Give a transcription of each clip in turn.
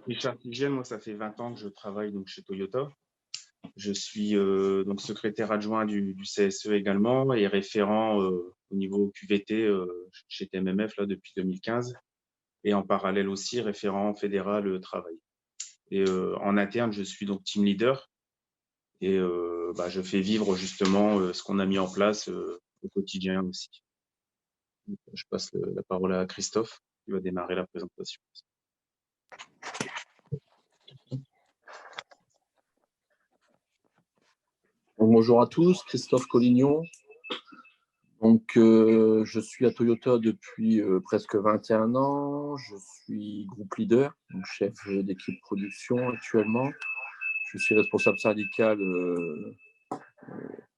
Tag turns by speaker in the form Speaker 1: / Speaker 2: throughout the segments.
Speaker 1: Richard Tigel, moi, ça fait 20 ans que je travaille donc, chez Toyota. Je suis donc secrétaire adjoint du CSE également et référent au niveau QVT chez TMMF là, depuis 2015. Et en parallèle aussi, référent fédéral travail. Et en interne, je suis donc team leader et je fais vivre justement ce qu'on a mis en place au quotidien aussi. Donc, je passe la parole à Christophe qui va démarrer la présentation.
Speaker 2: Bonjour à tous, Christophe Collignon. Je suis à Toyota depuis presque 21 ans. Je suis groupe leader, donc chef d'équipe production actuellement. Je suis responsable syndical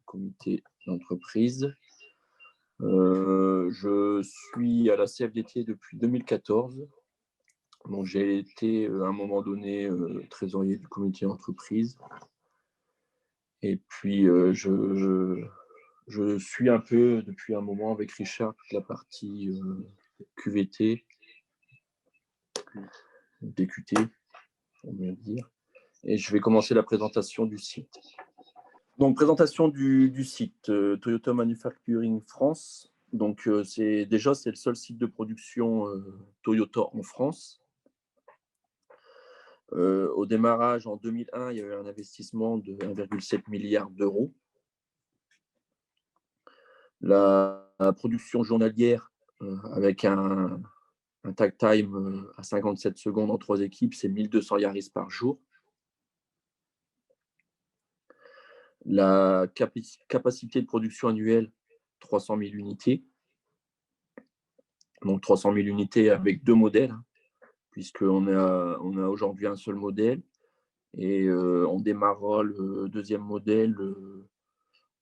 Speaker 2: comité d'entreprise. Je suis à la CFDT depuis 2014. Donc, j'ai été à un moment donné trésorier du comité d'entreprise. Et puis, je suis un peu, depuis un moment, avec Richard, toute la partie QVT, DQT, on vient de dire. Et je vais commencer la présentation du site. Donc, présentation du site Toyota Manufacturing France. Donc, c'est le seul site de production Toyota en France. Au démarrage, en 2001, il y avait un investissement de 1,7 milliard d'euros. La production journalière, avec un tag time à 57 secondes en 3 équipes, c'est 1200 Yaris par jour. La capacité de production annuelle, 300 000 unités. Donc 300 000 unités avec 2 modèles, puisqu'on a aujourd'hui un seul modèle. Et on démarrera le deuxième modèle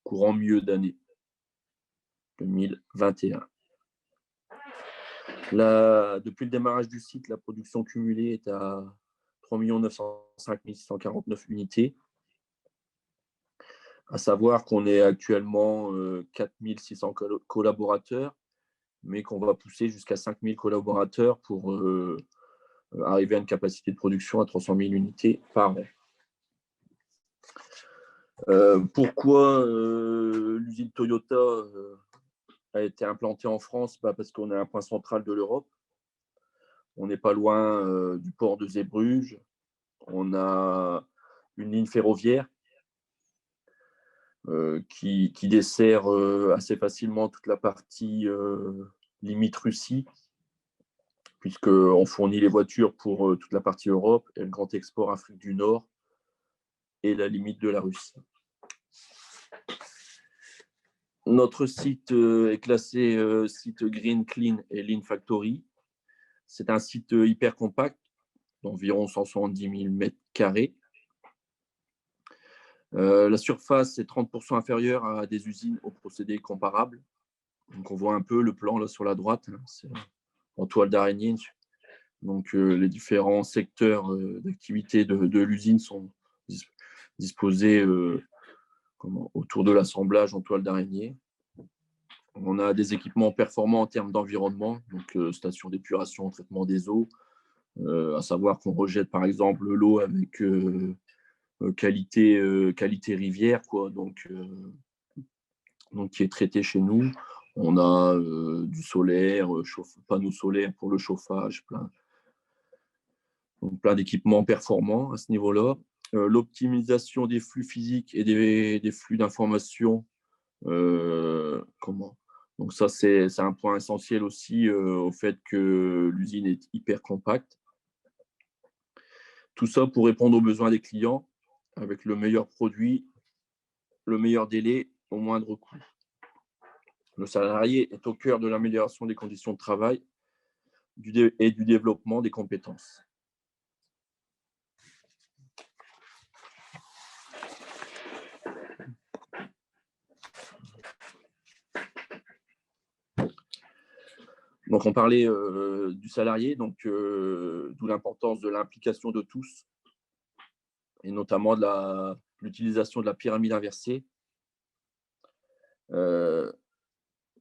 Speaker 2: courant milieu d'année 2021. Depuis le démarrage du site, la production cumulée est à 3 905 649 unités. À savoir qu'on est actuellement 4 600 collaborateurs, mais qu'on va pousser jusqu'à 5 000 collaborateurs pour arriver à une capacité de production à 300 000 unités par an. Pourquoi l'usine Toyota a été implantée en France? Parce qu'on est un point central de l'Europe. On n'est pas loin du port de Zeebrugge. On a une ligne ferroviaire qui dessert assez facilement toute la partie limite Russie, puisqu'on fournit les voitures pour toute la partie Europe et le grand export Afrique du Nord et la limite de la Russie. Notre site est classé site Green, Clean et Lean Factory. C'est un site hyper compact, d'environ 170 000 mètres carrés. La surface est 30% inférieure à des usines aux procédés comparables. Donc, on voit un peu le plan là sur la droite, c'est en toile d'araignée. Donc, les différents secteurs d'activité de l'usine sont disposés autour de l'assemblage en toile d'araignée. On a des équipements performants en termes d'environnement, donc station d'épuration, traitement des eaux, à savoir qu'on rejette par exemple l'eau avec qualité rivière, quoi, donc qui est traitée chez nous. On a du solaire, panneaux solaires pour le chauffage, plein d'équipements performants à ce niveau-là. L'optimisation des flux physiques et des flux d'information. Donc ça, c'est un point essentiel aussi au fait que l'usine est hyper compacte. Tout ça pour répondre aux besoins des clients avec le meilleur produit, le meilleur délai, au moindre coût. Le salarié est au cœur de l'amélioration des conditions de travail et du développement des compétences. Donc, on parlait du salarié, d'où l'importance de l'implication de tous, et notamment de l'utilisation de la pyramide inversée.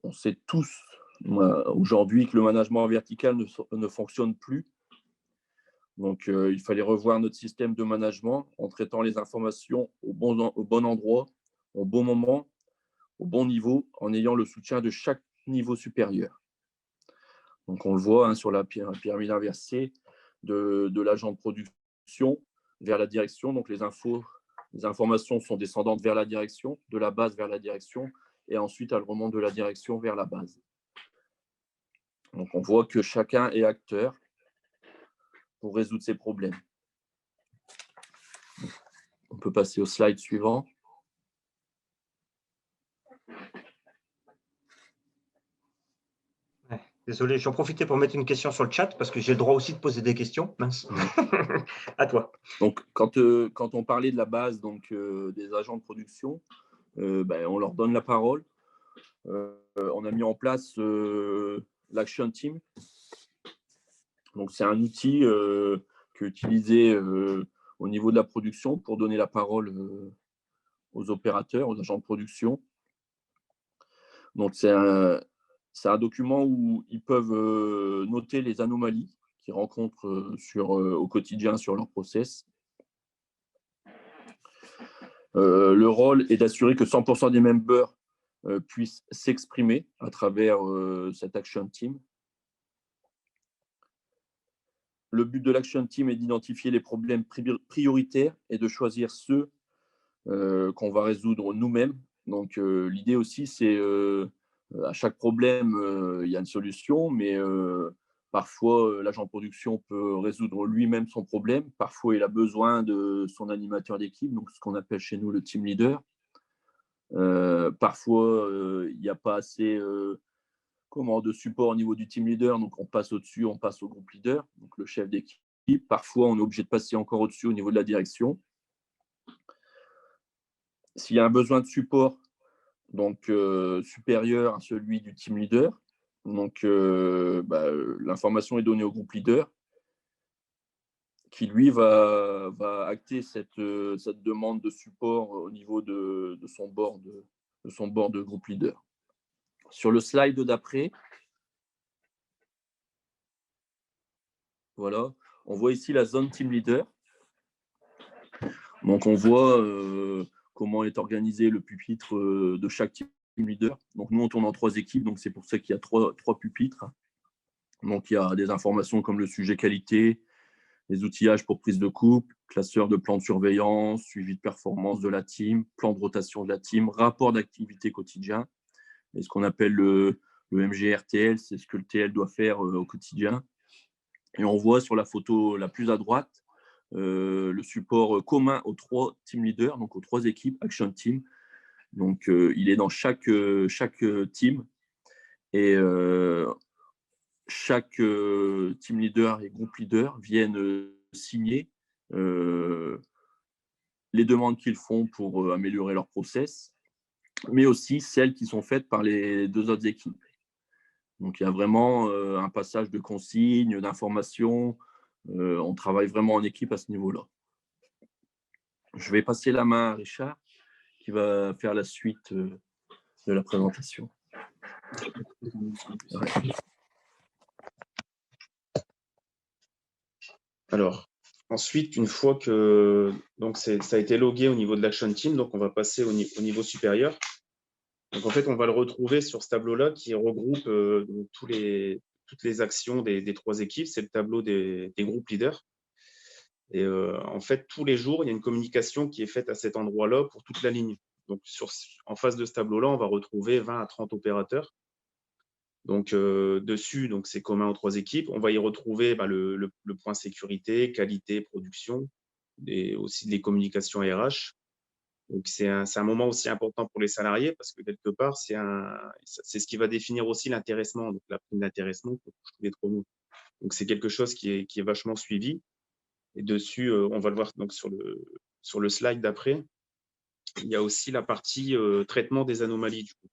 Speaker 2: On sait tous aujourd'hui que le management vertical ne fonctionne plus. Donc, il fallait revoir notre système de management en traitant les informations au bon endroit, au bon moment, au bon niveau, en ayant le soutien de chaque niveau supérieur. Donc, on le voit sur la pyramide inversée de l'agent de production vers la direction. Donc, les informations sont descendantes vers la direction, de la base vers la direction, et ensuite elles remontent de la direction vers la base. Donc, on voit que chacun est acteur pour résoudre ces problèmes. On peut passer au slide suivant.
Speaker 3: Ouais, désolé, j'en profitais pour mettre une question sur le chat parce que j'ai le droit aussi de poser des questions. Mince. À toi.
Speaker 2: Donc, quand on parlait de la base des agents de production, on leur donne la parole. On a mis en place l'Action Team. Donc, c'est un outil qui est utilisé au niveau de la production pour donner la parole aux opérateurs, aux agents de production. Donc, c'est un document où ils peuvent noter les anomalies qu'ils rencontrent au quotidien sur leur process. Le rôle est d'assurer que 100% des members puissent s'exprimer à travers cette Action Team. Le but de l'Action Team est d'identifier les problèmes prioritaires et de choisir ceux qu'on va résoudre nous-mêmes. Donc, l'idée aussi, c'est à chaque problème, il y a une solution, mais parfois, l'agent de production peut résoudre lui-même son problème. Parfois, il a besoin de son animateur d'équipe, donc ce qu'on appelle chez nous le team leader. Parfois, il n'y a pas assez de support au niveau du team leader, donc on passe au-dessus, on passe au groupe leader, donc le chef d'équipe. Parfois, on est obligé de passer encore au-dessus au niveau de la direction. S'il y a un besoin de support supérieur à celui du team leader, l'information est donnée au groupe leader qui, lui, va acter cette demande de support au niveau de son board de groupe leader. Sur le slide d'après, voilà, on voit ici la zone team leader. Donc, on voit comment est organisé le pupitre de chaque team leader. Donc, nous, on tourne en 3 équipes, donc c'est pour ça qu'il y a trois pupitres. Donc, il y a des informations comme le sujet qualité, les outillages pour prise de coupe, classeur de plan de surveillance, suivi de performance de la team, plan de rotation de la team, rapport d'activité quotidien, et ce qu'on appelle le MGRTL, c'est ce que le TL doit faire au quotidien. Et on voit sur la photo la plus à droite le support commun aux 3 team leaders, donc aux 3 équipes Action Team. Donc, il est dans chaque team et chaque team leader et groupe leader viennent signer les demandes qu'ils font pour améliorer leur process, mais aussi celles qui sont faites par les 2 autres équipes. Donc, il y a vraiment un passage de consignes, d'informations. On travaille vraiment en équipe à ce niveau-là. Je vais passer la main à Richard, qui va faire la suite de la présentation. Ouais.
Speaker 1: Alors, ensuite, une fois que ça a été logué au niveau de l'Action Team, donc on va passer au niveau supérieur. Donc, en fait, on va le retrouver sur ce tableau-là qui regroupe toutes les actions des 3 équipes. C'est le tableau des groupes leaders. Et en fait, tous les jours, il y a une communication qui est faite à cet endroit-là pour toute la ligne. Donc, en face de ce tableau-là, on va retrouver 20 à 30 opérateurs. Donc, dessus, c'est commun aux 3 équipes. On va y retrouver le point sécurité, qualité, production, et aussi les communications RH. Donc, c'est un moment aussi important pour les salariés parce que quelque part, c'est ce qui va définir aussi l'intéressement, donc la prime d'intéressement pour tous les 3 mois. Donc, c'est quelque chose qui est vachement suivi. Et dessus, on va le voir donc, sur le slide d'après. Il y a aussi la partie traitement des anomalies. Du coup.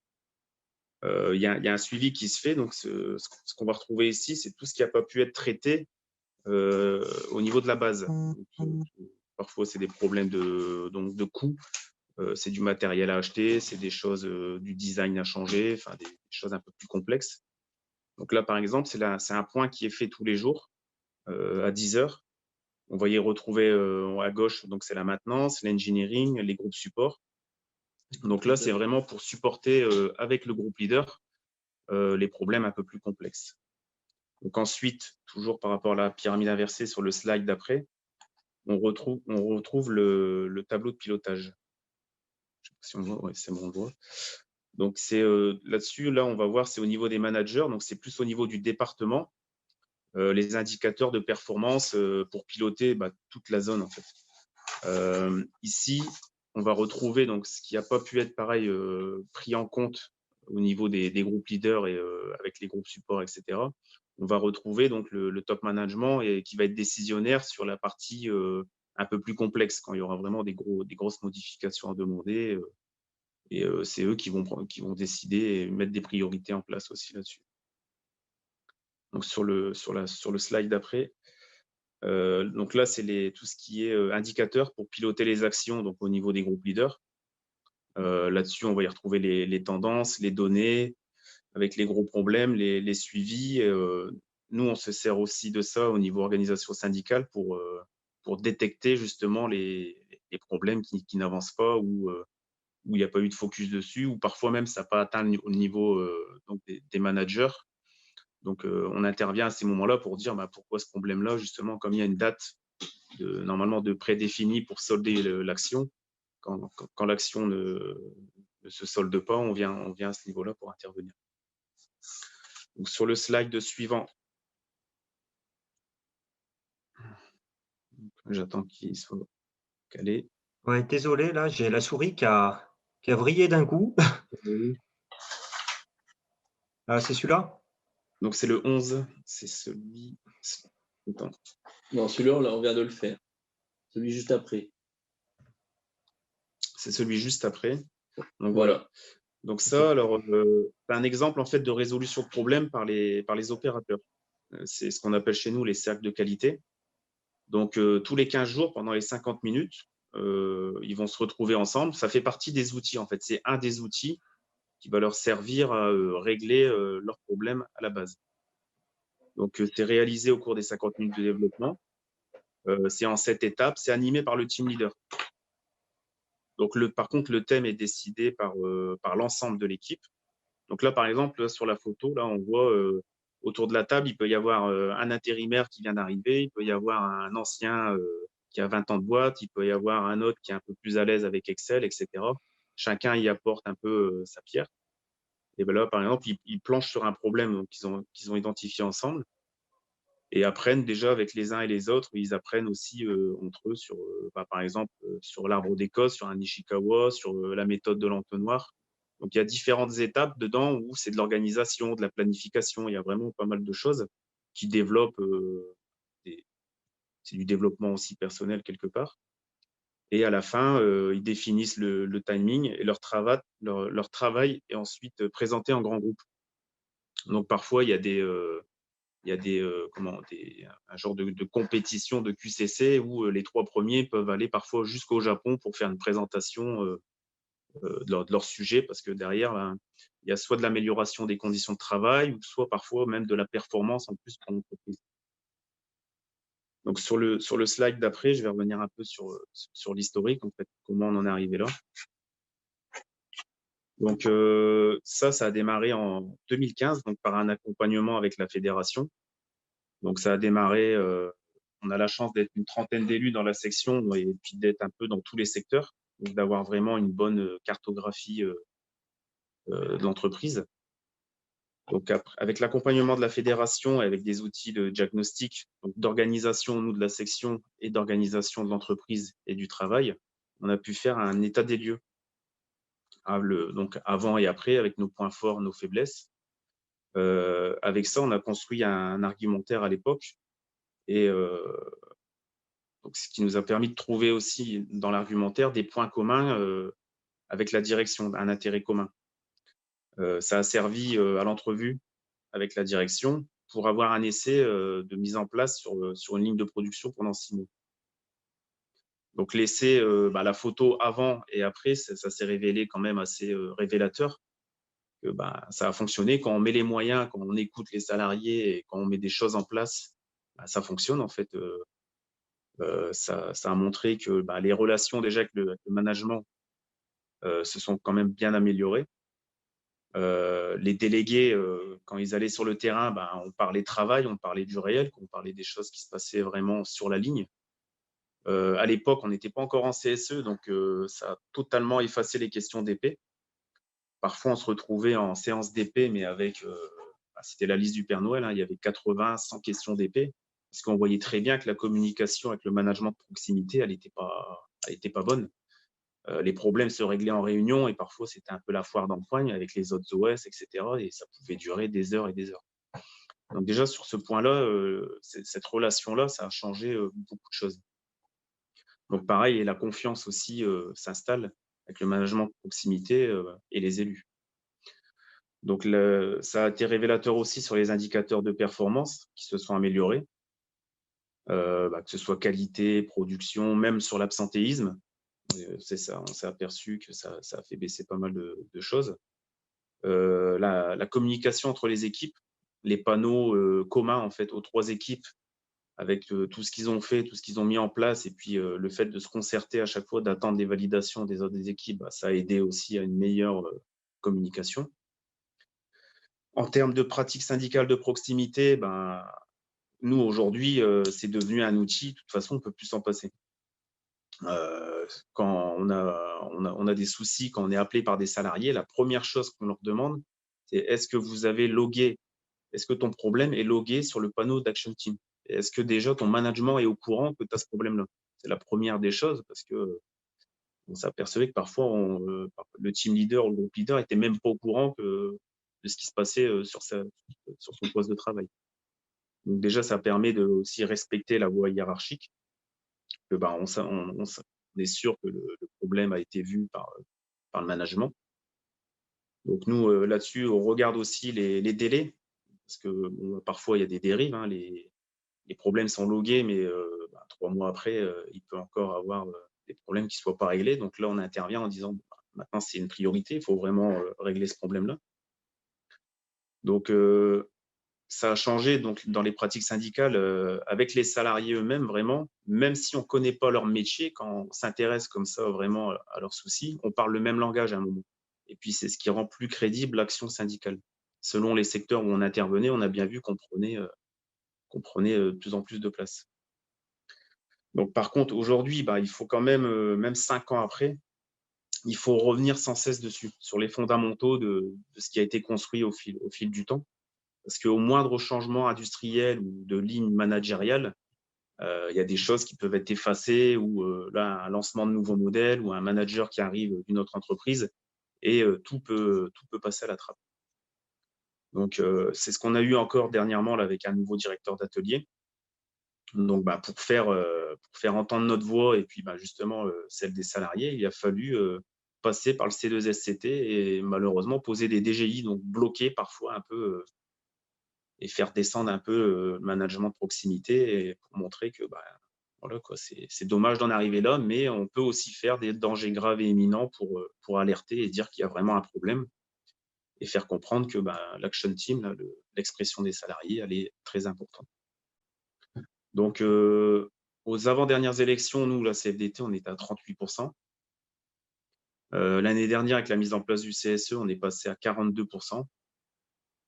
Speaker 1: Il y a un suivi qui se fait. Donc, ce qu'on va retrouver ici, c'est tout ce qui n'a pas pu être traité au niveau de la base. Donc, parfois, c'est des problèmes de coût. C'est du matériel à acheter, c'est des choses, du design à changer, enfin des choses un peu plus complexes. Donc là, par exemple, c'est un point qui est fait tous les jours à 10 heures. On va y retrouver à gauche, donc c'est la maintenance, l'engineering, les groupes support. Donc là, c'est vraiment pour supporter avec le groupe leader les problèmes un peu plus complexes. Donc ensuite, toujours par rapport à la pyramide inversée sur le slide d'après, on retrouve le tableau de pilotage. Je sais pas si on voit, ouais, c'est bon, on le voit. Donc c'est là-dessus, là, on va voir, c'est au niveau des managers, donc c'est plus au niveau du département, les indicateurs de performance pour piloter toute la zone en fait. Ici, on va retrouver donc ce qui n'a pas pu être pareil pris en compte au niveau des groupes leaders et avec les groupes support, etc. On va retrouver donc le top management et qui va être décisionnaire sur la partie un peu plus complexe quand il y aura vraiment des grosses modifications à demander. Et c'est eux qui vont décider et mettre des priorités en place aussi là-dessus. Donc sur le slide d'après, donc là, c'est tout ce qui est indicateur pour piloter les actions donc au niveau des groupes leaders. Là-dessus, on va y retrouver les tendances, les données, avec les gros problèmes, les suivis. Nous, on se sert aussi de ça au niveau organisation syndicale pour détecter justement les problèmes qui n'avancent pas ou où il n'y a pas eu de focus dessus, ou parfois même ça n'a pas atteint le niveau donc des managers. Donc, on intervient à ces moments-là pour dire pourquoi ce problème-là, justement, comme il y a une date normalement de prédéfinie pour solder l'action, quand l'action ne se solde pas, on vient à ce niveau-là pour intervenir. Donc, sur le slide suivant, j'attends qu'il soit calé.
Speaker 3: Ouais, désolé, là, j'ai la souris qui a vrillé d'un coup. Ah, c'est celui-là?
Speaker 1: Donc, c'est le 11. C'est celui… Attends.
Speaker 2: Non, celui-là, on vient de le faire. Celui juste après.
Speaker 1: C'est celui juste après. Donc,
Speaker 2: Voilà.
Speaker 1: Donc ça, alors, c'est un exemple en fait de résolution de problème par les opérateurs. C'est ce qu'on appelle chez nous les cercles de qualité. Donc, tous les 15 jours, pendant les 50 minutes, ils vont se retrouver ensemble. Ça fait partie des outils, en fait. C'est un des outils qui va leur servir à régler leurs problèmes à la base. Donc, c'est réalisé au cours des 50 minutes de développement. C'est en 7 étapes. C'est animé par le team leader. Donc, par contre, le thème est décidé par l'ensemble de l'équipe. Donc là, par exemple, sur la photo, là, on voit autour de la table, il peut y avoir un intérimaire qui vient d'arriver, il peut y avoir un ancien qui a 20 ans de boîte, il peut y avoir un autre qui est un peu plus à l'aise avec Excel, etc. Chacun y apporte un peu sa pierre. Et ben là, par exemple, ils planchent sur un problème qu'ils ont identifié ensemble et apprennent déjà avec les uns et les autres. Ils apprennent aussi entre eux sur, par exemple, sur l'arbre des causes, sur un Ishikawa, sur la méthode de l'entonnoir. Donc, il y a différentes étapes dedans où c'est de l'organisation, de la planification. Il y a vraiment pas mal de choses qui développent. C'est du développement aussi personnel quelque part. Et à la fin, ils définissent le timing et leur travail est ensuite présenté en grand groupe. Donc, parfois, il y a un genre de compétition de QCC où les 3 premiers peuvent aller parfois jusqu'au Japon pour faire une présentation de leur sujet, parce que derrière, il y a soit de l'amélioration des conditions de travail, ou soit parfois même de la performance en plus pour l'entreprise. Donc sur le slide d'après, je vais revenir un peu sur l'historique, en fait, comment on en est arrivé là. Donc ça a démarré en 2015, donc par un accompagnement avec la fédération. Donc ça a démarré, on a la chance d'être une trentaine d'élus dans la section et puis d'être un peu dans tous les secteurs, donc d'avoir vraiment une bonne cartographie de l'entreprise. Donc avec l'accompagnement de la fédération et avec des outils de diagnostic, d'organisation, nous de la section, et d'organisation de l'entreprise et du travail, on a pu faire un état des lieux. Donc avant et après, avec nos points forts, nos faiblesses. Avec ça, on a construit un argumentaire à l'époque. Et donc, ce qui nous a permis de trouver aussi dans l'argumentaire des points communs avec la direction, un intérêt commun. Ça a servi à l'entrevue avec la direction pour avoir un essai de mise en place sur une ligne de production pendant 6 mois. Donc l'essai, la photo avant et après, ça s'est révélé quand même assez révélateur. Que, ça a fonctionné. Quand on met les moyens, quand on écoute les salariés et quand on met des choses en place, ça fonctionne en fait. Ça a montré que les relations déjà avec le management se sont quand même bien améliorées. Les délégués, quand ils allaient sur le terrain, on parlait travail, on parlait du réel, on parlait des choses qui se passaient vraiment sur la ligne. À l'époque, on n'était pas encore en CSE, donc ça a totalement effacé les questions d'épée. Parfois, on se retrouvait en séance d'épée, mais avec, c'était la liste du Père Noël, hein, il y avait 80, 100 questions d'épée, parce qu'on voyait très bien que la communication avec le management de proximité, elle était pas bonne. Les problèmes se réglaient en réunion et parfois, c'était un peu la foire d'empoigne avec les autres OS, etc. Et ça pouvait durer des heures et des heures. Donc déjà, sur ce point-là, cette relation-là, ça a changé beaucoup de choses. Donc pareil, et la confiance aussi s'installe avec le management de proximité et les élus. Donc ça a été révélateur aussi sur les indicateurs de performance qui se sont améliorés, que ce soit qualité, production, même sur l'absentéisme. C'est ça, on s'est aperçu que ça a fait baisser pas mal de choses. La communication entre les équipes, les panneaux communs en fait aux 3 équipes avec tout ce qu'ils ont fait, tout ce qu'ils ont mis en place, et puis le fait de se concerter à chaque fois, d'attendre les validations des autres équipes, ça a aidé aussi à une meilleure communication. En termes de pratiques syndicales de proximité, nous aujourd'hui, c'est devenu un outil, de toute façon, on ne peut plus s'en passer. Quand on a des soucis, quand on est appelé par des salariés, la première chose qu'on leur demande, c'est: est-ce que vous avez logué, est-ce que ton problème est logué sur le panneau d'Action Team? Et est-ce que déjà ton management est au courant que tu as ce problème-là? C'est la première des choses, parce que on s'apercevait que parfois le team leader ou le groupe leader était même pas au courant de ce qui se passait sur son poste de travail. Donc déjà, ça permet de aussi respecter la voie hiérarchique, que on est sûr que le problème a été vu par le management. Donc nous, là-dessus, on regarde aussi les délais, parce que parfois il y a des dérives, hein, les problèmes sont logués, mais 3 mois après, il peut encore avoir des problèmes qui ne soient pas réglés. Donc là, on intervient en disant: maintenant, c'est une priorité, il faut vraiment régler ce problème-là. Donc ça a changé donc, dans les pratiques syndicales avec les salariés eux-mêmes, vraiment. Même si on ne connaît pas leur métier, quand on s'intéresse comme ça vraiment à leurs soucis, on parle le même langage à un moment. Et puis, c'est ce qui rend plus crédible l'action syndicale. Selon les secteurs où on intervenait, on a bien vu qu'on prenait de plus en plus de place. Donc, par contre, aujourd'hui, il faut quand même 5 ans après, il faut revenir sans cesse dessus, sur les fondamentaux de ce qui a été construit au fil du temps. Parce qu'au moindre changement industriel ou de ligne managériale, il y a des choses qui peuvent être effacées, ou là, un lancement de nouveaux modèles ou un manager qui arrive d'une autre entreprise, et tout peut passer à la trappe. Donc, c'est ce qu'on a eu encore dernièrement là, avec un nouveau directeur d'atelier. Donc, pour faire entendre notre voix et puis justement celle des salariés, il a fallu passer par le C2SCT et malheureusement poser des DGI, donc bloquer parfois un peu et faire descendre un peu le management de proximité, et pour montrer que voilà, quoi, c'est dommage d'en arriver là, mais on peut aussi faire des dangers graves et imminents pour alerter et dire qu'il y a vraiment un problème, et faire comprendre que l'action team, l'expression des salariés, elle est très importante. Donc, aux avant-dernières élections, nous, la CFDT, on était à 38%. L'année dernière, avec la mise en place du CSE, on est passé à 42%.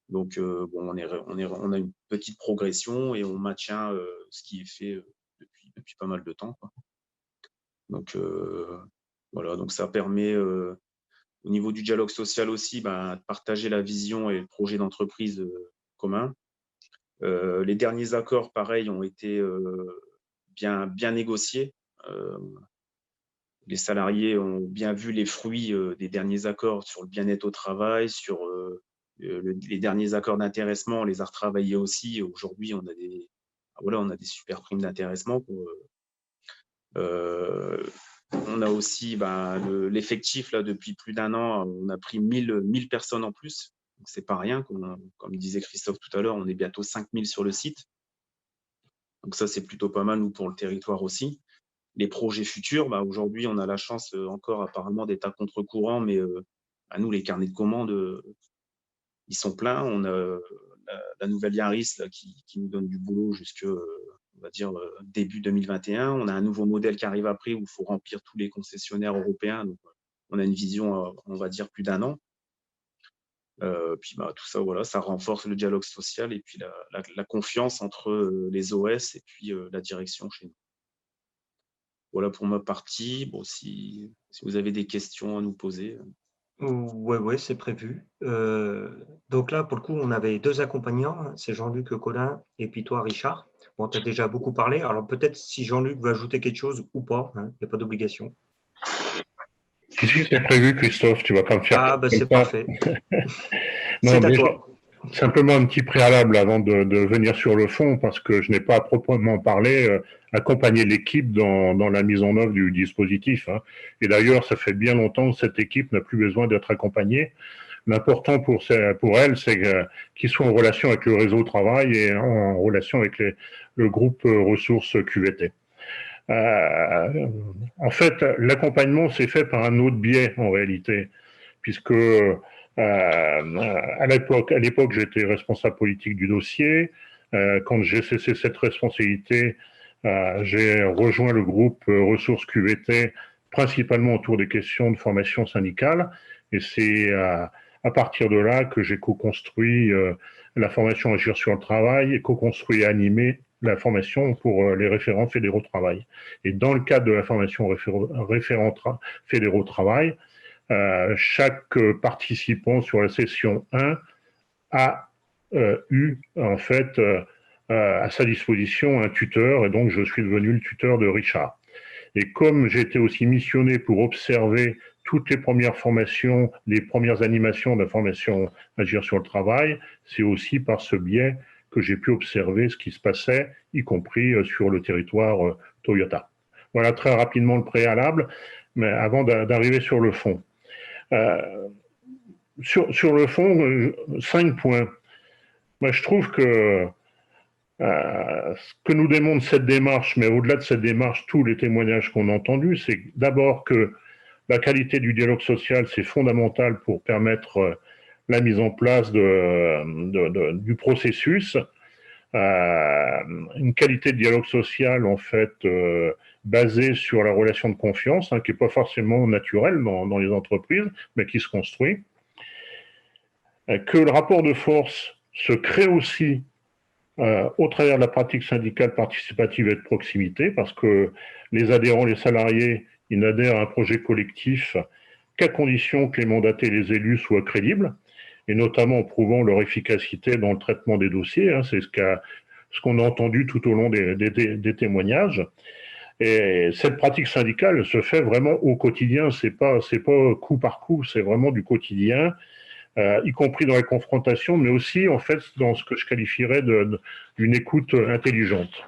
Speaker 1: Donc, on a une petite progression et on maintient ce qui est fait depuis pas mal de temps, quoi. Donc, voilà, donc ça permet, au niveau du dialogue social aussi, de partager la vision et le projet d'entreprise commun. Les derniers accords, pareil, ont été bien négociés. Les salariés ont bien vu les fruits des derniers accords sur le bien-être au travail, sur les derniers accords d'intéressement, on les a retravaillés aussi. Aujourd'hui, on a des super primes d'intéressement. On a aussi l'effectif, là, depuis plus d'1 an, on a pris 1000 personnes en plus. Donc, c'est pas rien. Comme disait Christophe tout à l'heure, on est bientôt 5000 sur le site. Donc ça, c'est plutôt pas mal, nous, pour le territoire aussi. Les projets futurs, aujourd'hui, on a la chance encore apparemment d'être à contre-courant, mais à nous, les carnets de commandes, ils sont pleins. On a la nouvelle Yaris là, qui nous donne du boulot on va dire début 2021. On a un nouveau modèle qui arrive après où il faut remplir tous les concessionnaires européens. Donc, on a une vision, on va dire, plus d'un an. Puis tout ça, voilà, ça renforce le dialogue social et puis la confiance entre les OS et puis la direction chez nous. Voilà pour ma partie. Bon, si vous avez des questions à nous poser.
Speaker 3: Ouais, c'est prévu. Donc là, pour le coup, on avait 2 accompagnants, c'est Jean-Luc Collin et puis toi, Richard. Bon, tu as déjà beaucoup parlé. Alors peut-être si Jean-Luc veut ajouter quelque chose ou pas, il n'y a pas d'obligation.
Speaker 4: Si, c'est prévu, Christophe, tu vas pas me faire.
Speaker 3: Ah, c'est parfait.
Speaker 4: Non,
Speaker 3: c'est à toi.
Speaker 4: Simplement un petit préalable avant de venir sur le fond, parce que je n'ai pas à proprement parler accompagné l'équipe dans la mise en œuvre du dispositif. Hein. Et d'ailleurs, ça fait bien longtemps que cette équipe n'a plus besoin d'être accompagnée. L'important pour elle, c'est qu'ils soient en relation avec le réseau travail et en relation avec le groupe ressources QVT. En fait, l'accompagnement s'est fait par un autre biais en réalité, puisque à l'époque, j'étais responsable politique du dossier. Quand j'ai cessé cette responsabilité, j'ai rejoint le groupe ressources QVT, principalement autour des questions de formation syndicale. Et c'est à partir de là que j'ai co-construit la formation Agir sur le travail et co-construit et animé la formation pour les référents fédéraux de travail. Et dans le cadre de la formation référents fédéraux de travail, chaque participant sur la session 1 a eu en fait à sa disposition un tuteur, et donc je suis devenu le tuteur de Richard. Et comme j'ai été aussi missionné pour observer toutes les premières formations, les premières animations de la formation Agir sur le travail, c'est aussi par ce biais que j'ai pu observer ce qui se passait, y compris sur le territoire Toyota. Voilà très rapidement le préalable, mais avant d'arriver sur le fond. Sur le fond, 5 points. Moi, je trouve que ce que nous démontre cette démarche, mais au-delà de cette démarche, tous les témoignages qu'on a entendus, c'est d'abord que la qualité du dialogue social, c'est fondamental pour permettre la mise en place du processus. Une qualité de dialogue social, en fait, basée sur la relation de confiance, qui n'est pas forcément naturelle dans les entreprises, mais qui se construit. Que le rapport de force se crée aussi au travers de la pratique syndicale participative et de proximité, parce que les adhérents, les salariés, ils n'adhèrent à un projet collectif qu'à condition que les mandatés et les élus soient crédibles, et notamment en prouvant leur efficacité dans le traitement des dossiers. C'est ce qu'on a entendu tout au long des témoignages. Et cette pratique syndicale se fait vraiment au quotidien, c'est pas coup par coup, c'est vraiment du quotidien, y compris dans les confrontations, mais aussi en fait dans ce que je qualifierais d'une écoute intelligente.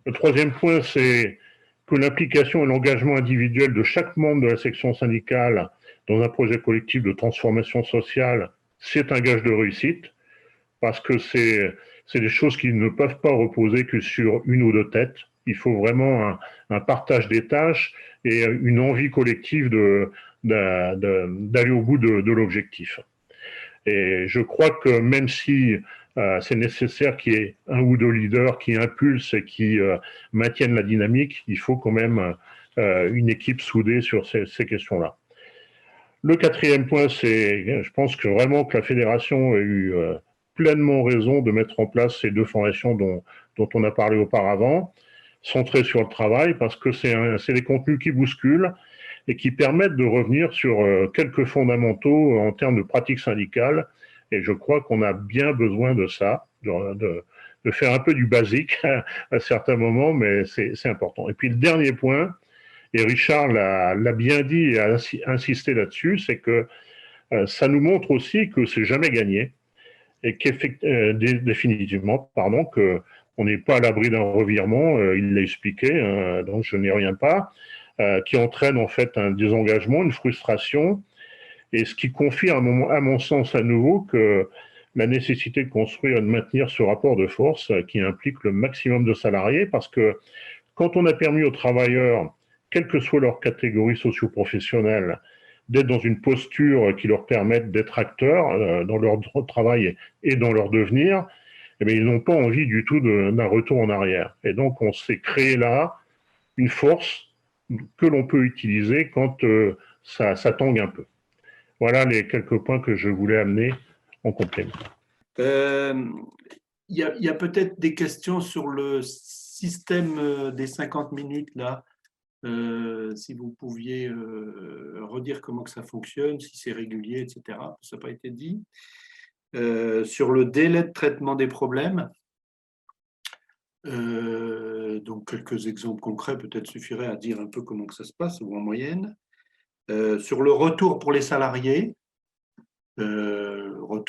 Speaker 4: Le troisième point, c'est que l'implication et l'engagement individuel de chaque membre de la section syndicale dans un projet collectif de transformation sociale, c'est un gage de réussite, parce que c'est des choses qui ne peuvent pas reposer que sur une ou deux têtes. Il faut vraiment un partage des tâches et une envie collective d'aller au bout de l'objectif. Et je crois que même si c'est nécessaire qu'il y ait un ou deux leaders qui impulsent et qui maintiennent la dynamique, il faut quand même une équipe soudée sur ces questions-là. Le quatrième point, c'est, je pense que vraiment que la fédération a eu pleinement raison de mettre en place ces 2 formations dont on a parlé auparavant, centrées sur le travail, parce que c'est des contenus qui bousculent et qui permettent de revenir sur quelques fondamentaux en termes de pratique syndicale. Et je crois qu'on a bien besoin de ça, de faire un peu du basique à certains moments, mais c'est important. Et puis le dernier point, et Richard l'a bien dit et a insisté là-dessus, c'est que ça nous montre aussi que c'est jamais gagné et définitivement, qu'on n'est pas à l'abri d'un revirement, il l'a expliqué, donc je n'y reviens pas, qui entraîne en fait un désengagement, une frustration, et ce qui confirme à mon sens à nouveau que la nécessité de construire et de maintenir ce rapport de force qui implique le maximum de salariés, parce que quand on a permis aux travailleurs, quelle que soit leur catégorie socio-professionnelle, d'être dans une posture qui leur permette d'être acteurs dans leur travail et dans leur devenir, eh bien, ils n'ont pas envie du tout d'un retour en arrière. Et donc, on s'est créé là une force que l'on peut utiliser quand ça tangue un peu. Voilà les quelques points que je voulais amener en complément.
Speaker 5: Il y a peut-être des questions sur le système des 50 minutes là. Si vous pouviez redire comment que ça fonctionne, si c'est régulier, etc. Ça n'a pas été dit. Sur le délai de traitement des problèmes, donc quelques exemples concrets peut-être suffiraient à dire un peu comment que ça se passe ou en moyenne. Sur le retour pour les salariés, est-ce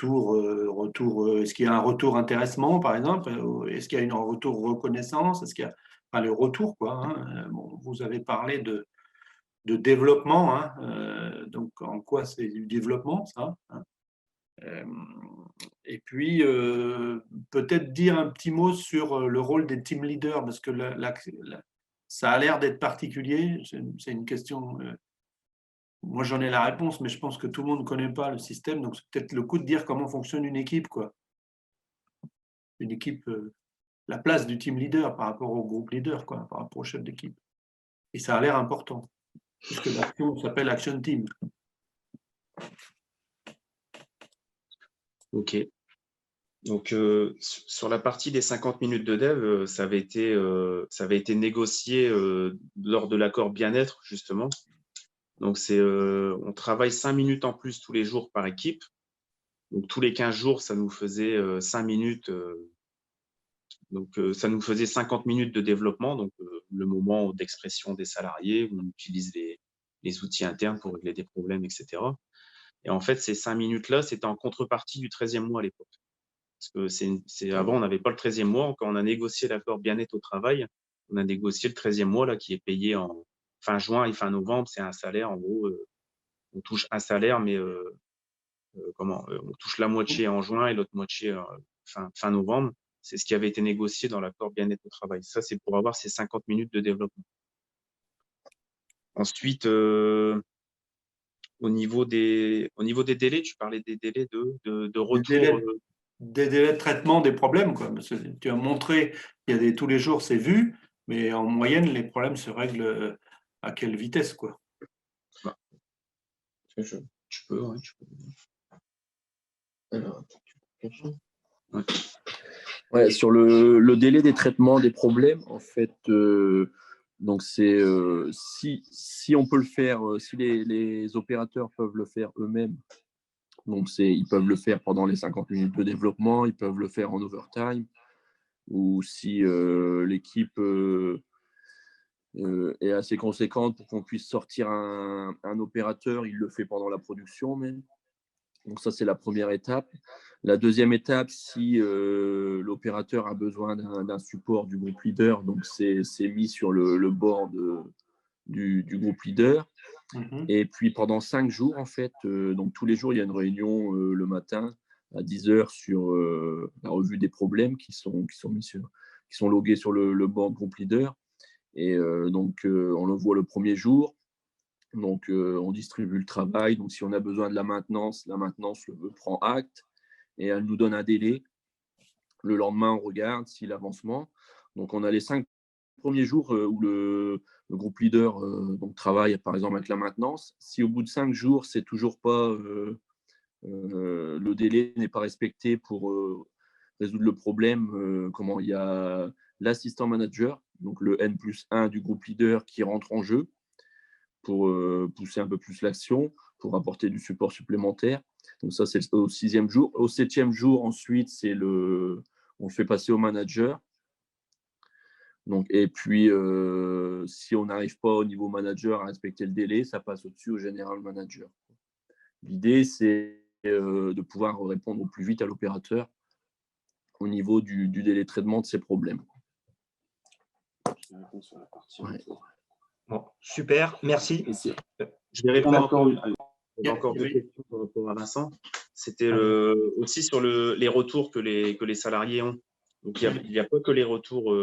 Speaker 5: qu'il y a un retour intéressement par exemple? Est-ce qu'il y a un retour reconnaissance? Est-ce qu'il y a le retour quoi, hein? Bon, vous avez parlé de développement, hein, donc en quoi c'est du développement ça, hein? Et puis peut-être dire un petit mot sur le rôle des team leaders parce que ça a l'air d'être particulier, c'est une question, moi j'en ai la réponse mais je pense que tout le monde ne connaît pas le système, donc c'est peut-être le coup de dire comment fonctionne une équipe quoi. Une équipe, la place du team leader par rapport au groupe leader quoi, par rapport au chef d'équipe, et ça a l'air important puisque l'action s'appelle Action Team.
Speaker 1: Ok. Donc, sur la partie des 50 minutes de dev, ça avait été négocié lors de l'accord bien-être, justement. Donc, on travaille 5 minutes en plus tous les jours par équipe. Donc, tous les 15 jours, ça nous faisait 5 minutes. Donc, ça nous faisait 50 minutes de développement, donc le moment d'expression des salariés, où on utilise les outils internes pour régler des problèmes, etc. Et en fait, ces 5 minutes-là, c'était en contrepartie du 13e mois à l'époque. Parce que avant, on n'avait pas le 13e mois. Quand on a négocié l'accord bien-être au travail, on a négocié le 13e mois là, qui est payé en fin juin et fin novembre. C'est un salaire, en gros, on touche un salaire, mais on touche la moitié en juin et l'autre moitié fin novembre. C'est ce qui avait été négocié dans l'accord bien-être au travail. Ça, c'est pour avoir ces 50 minutes de développement. Ensuite, au niveau des délais, tu parlais des délais de retour.
Speaker 5: Des délais de traitement des problèmes, quoi. Parce que tu as montré qu'il y a tous les jours, c'est vu, mais en moyenne, les problèmes se règlent à quelle vitesse, quoi?
Speaker 1: Tu peux, ouais, tu peux. Alors,
Speaker 2: ouais. Ouais, sur le délai des traitements des problèmes, en fait, donc c'est si on peut le faire, si les opérateurs peuvent le faire eux-mêmes, donc ils peuvent le faire pendant les 50 minutes de développement, ils peuvent le faire en overtime, ou si l'équipe est assez conséquente pour qu'on puisse sortir un opérateur, il le fait pendant la production même. Donc ça, c'est la première étape. La deuxième étape, si l'opérateur a besoin d'un support du groupe leader, donc c'est mis sur le board du groupe leader.
Speaker 5: Mhm.
Speaker 2: Et puis pendant 5 jours, en fait, donc tous les jours, il y a une réunion le matin à 10h sur la revue des problèmes qui sont logués sur le board groupe leader. Et donc, on le voit le premier jour. Donc, on distribue le travail. Donc, si on a besoin de la maintenance prend acte et elle nous donne un délai. Le lendemain, on regarde si l'avancement. Donc, on a les 5 premiers jours où le groupe leader donc, travaille, par exemple, avec la maintenance. Si au bout de 5 jours, c'est toujours pas le délai n'est pas respecté pour résoudre le problème, il y a l'assistant manager, donc le N+1 du groupe leader qui rentre en jeu pour pousser un peu plus l'action, pour apporter du support supplémentaire. Donc ça, c'est au 6e jour. Au 7e jour, ensuite, on le fait passer au manager. Donc, et puis, si on n'arrive pas au niveau manager à respecter le délai, ça passe au-dessus au général manager. L'idée, c'est de pouvoir répondre au plus vite à l'opérateur au niveau du délai de traitement de ses problèmes.
Speaker 3: Ouais. Bon, super, merci.
Speaker 1: Je vais répondre encore deux questions par rapport à Vincent. C'était aussi sur les retours que les salariés ont. Donc, il n'y a pas que les retours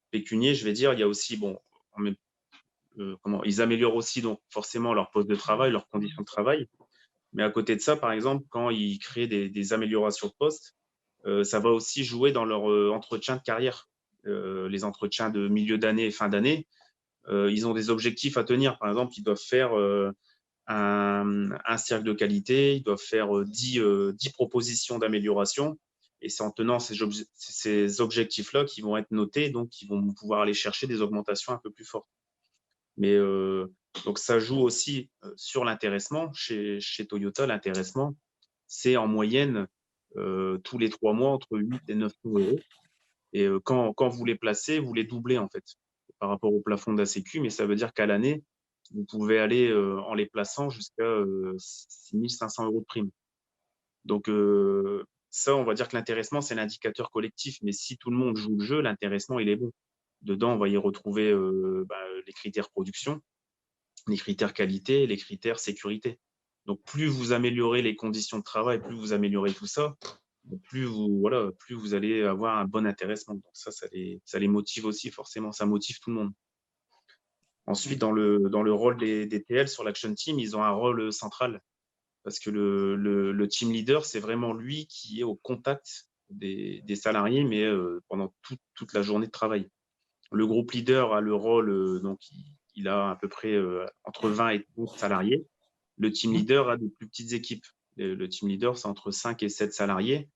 Speaker 1: pécuniers, je vais dire. Il y a aussi, ils améliorent aussi donc forcément leur poste de travail, leurs conditions de travail. Mais à côté de ça, par exemple, quand ils créent des améliorations de poste, ça va aussi jouer dans leur entretien de carrière. Les entretiens de milieu d'année et fin d'année, ils ont des objectifs à tenir. Par exemple, ils doivent faire un cercle de qualité, ils doivent faire 10 propositions d'amélioration. Et c'est en tenant ces objectifs-là qui vont être notés, donc qui vont pouvoir aller chercher des augmentations un peu plus fortes. Mais donc ça joue aussi sur l'intéressement. Chez Toyota, l'intéressement, c'est en moyenne tous les 3 mois entre 8 et 900 euros. Et quand vous les placez, vous les doublez en fait par rapport au plafond de la Sécu, mais ça veut dire qu'à l'année, vous pouvez aller en les plaçant jusqu'à 6 500 euros de prime. Donc ça, on va dire que l'intéressement, c'est l'indicateur collectif, mais si tout le monde joue le jeu, l'intéressement, il est bon. Dedans, on va y retrouver les critères production, les critères qualité, les critères sécurité. Donc plus vous améliorez les conditions de travail, plus vous améliorez tout ça, plus vous allez avoir un bon intéressement. Donc ça les motive aussi forcément, ça motive tout le monde. Ensuite, dans le rôle des TL sur l'Action Team, ils ont un rôle central parce que le team leader, c'est vraiment lui qui est au contact des salariés, mais pendant toute la journée de travail. Le groupe leader a le rôle, donc il a à peu près entre 20 et 30 salariés. Le team leader a de plus petites équipes. Le team leader, c'est entre 5 et 7 salariés.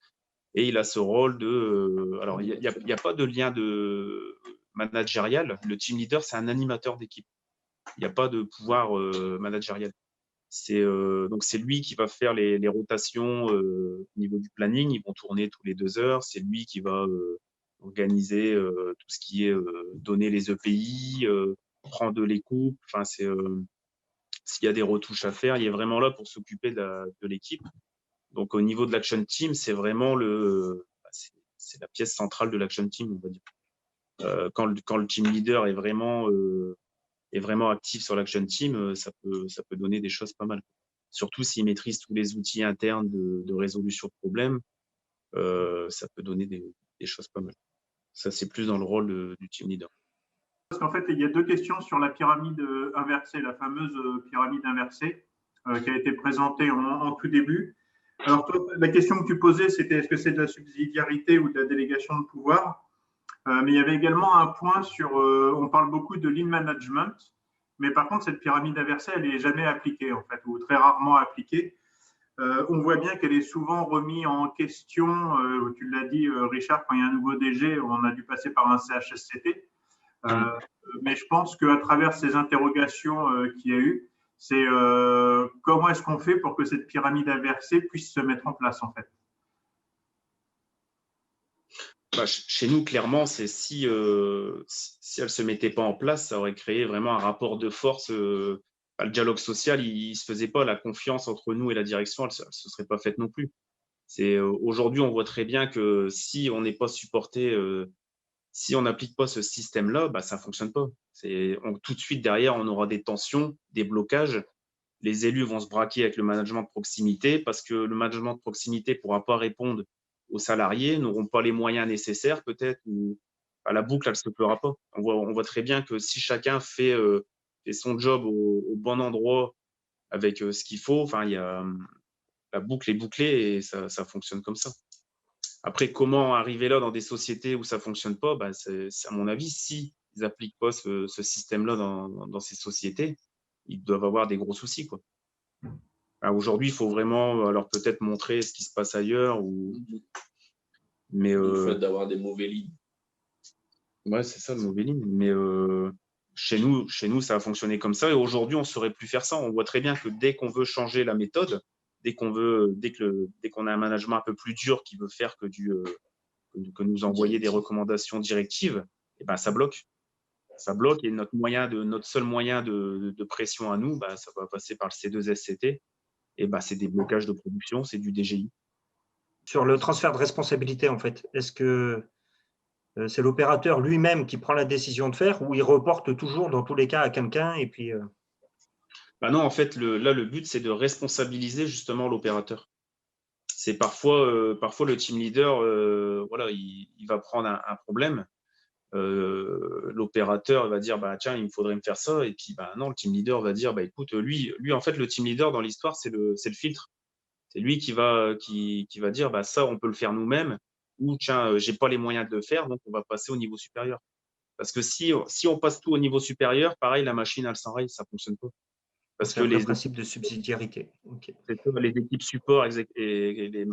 Speaker 1: Et il a ce rôle de… alors, il n'y a pas de lien de managérial. Le team leader, c'est un animateur d'équipe. Il n'y a pas de pouvoir managérial. Donc, c'est lui qui va faire les rotations au niveau du planning. Ils vont tourner tous les 2 heures. C'est lui qui va organiser tout ce qui est donner les EPI, prendre les coupes. Enfin, s'il y a des retouches à faire, il est vraiment là pour s'occuper de l'équipe. Donc, au niveau de l'Action Team, c'est vraiment c'est la pièce centrale de l'Action Team, on va dire. Quand le team leader est vraiment actif sur l'Action Team, ça peut donner des choses pas mal. Surtout s'il maîtrise tous les outils internes de résolution de problèmes, ça peut donner des choses pas mal. Ça, c'est plus dans le rôle du team leader.
Speaker 6: Parce qu'en fait, il y a 2 questions sur la pyramide inversée, la fameuse pyramide inversée qui a été présentée en tout début. Alors, toi, la question que tu posais, c'était est-ce que c'est de la subsidiarité ou de la délégation de pouvoir? Mais il y avait également un point sur, on parle beaucoup de lean management, mais par contre, cette pyramide inversée, elle n'est jamais appliquée, en fait, ou très rarement appliquée. On voit bien qu'elle est souvent remise en question. Tu l'as dit, Richard, quand il y a un nouveau DG, on a dû passer par un CHSCT. Mais je pense qu'à travers ces interrogations qu'il y a eu, c'est comment est-ce qu'on fait pour que cette pyramide inversée puisse se mettre en place, en fait?
Speaker 1: Chez nous, clairement, c'est si elle ne se mettait pas en place, ça aurait créé vraiment un rapport de force. Le dialogue social, il ne se faisait pas. La confiance entre nous et la direction, elle ne se serait pas faite non plus. Aujourd'hui, on voit très bien que si on n'est pas supporté, si on n'applique pas ce système-là, ça ne fonctionne pas. Tout de suite, derrière, on aura des tensions, des blocages. Les élus vont se braquer avec le management de proximité parce que le management de proximité ne pourra pas répondre aux salariés, n'auront pas les moyens nécessaires peut-être, ou la boucle, elle ne se fera pas. On voit très bien que si chacun fait son job au bon endroit avec ce qu'il faut, la boucle est bouclée et ça fonctionne comme ça. Après, comment arriver là dans des sociétés où ça ne fonctionne pas, c'est à mon avis, s'ils n'appliquent pas ce système-là dans ces sociétés, ils doivent avoir des gros soucis, quoi. Aujourd'hui, il faut vraiment alors peut-être montrer ce qui se passe ailleurs. Mais
Speaker 2: le fait d'avoir des mauvais lignes.
Speaker 1: Ouais, c'est ça, le mauvais ligne. Mais chez nous, ça a fonctionné comme ça. Et aujourd'hui, on ne saurait plus faire ça. On voit très bien que dès qu'on veut changer la méthode, dès qu'on a un management un peu plus dur qui veut faire que nous envoyer des recommandations directives, ça bloque. Ça bloque et notre seul moyen de pression à nous, ça va passer par le C2SCT. Et c'est des blocages de production, c'est du DGI.
Speaker 3: Sur le transfert de responsabilité, en fait, est-ce que c'est l'opérateur lui-même qui prend la décision de faire ou il reporte toujours dans tous les cas à quelqu'un et puis
Speaker 1: Non, en fait, le but, c'est de responsabiliser justement l'opérateur. C'est parfois le team leader, il va prendre un problème. L'opérateur va dire tiens, il me faudrait me faire ça, et puis non, le team leader va dire écoute, lui en fait, le team leader dans l'histoire, c'est le filtre. C'est lui qui va dire ça, on peut le faire nous-mêmes, ou tiens, j'ai pas les moyens de le faire, donc on va passer au niveau supérieur. Parce que si on passe tout au niveau supérieur, pareil, la machine, elle s'enraye, ça fonctionne pas. Parce
Speaker 3: C'est
Speaker 1: que
Speaker 3: un vrai principe de subsidiarité. Ok.
Speaker 1: les équipes support et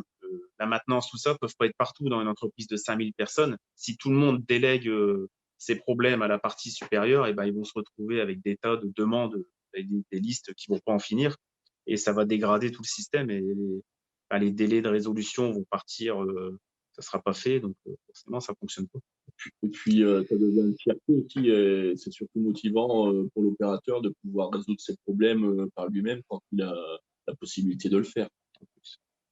Speaker 1: la maintenance, tout ça, peuvent pas être partout dans une entreprise de 5000 personnes. Si tout le monde délègue ses problèmes à la partie supérieure, et ben, ils vont se retrouver avec des tas de demandes, avec des listes qui vont pas en finir. Et ça va dégrader tout le système et les délais de résolution vont partir, ça sera pas fait. Donc, forcément, ça fonctionne pas.
Speaker 2: Et puis, ça devient une fierté aussi, et c'est surtout motivant pour l'opérateur de pouvoir résoudre ses problèmes par lui-même quand il a la possibilité de le faire.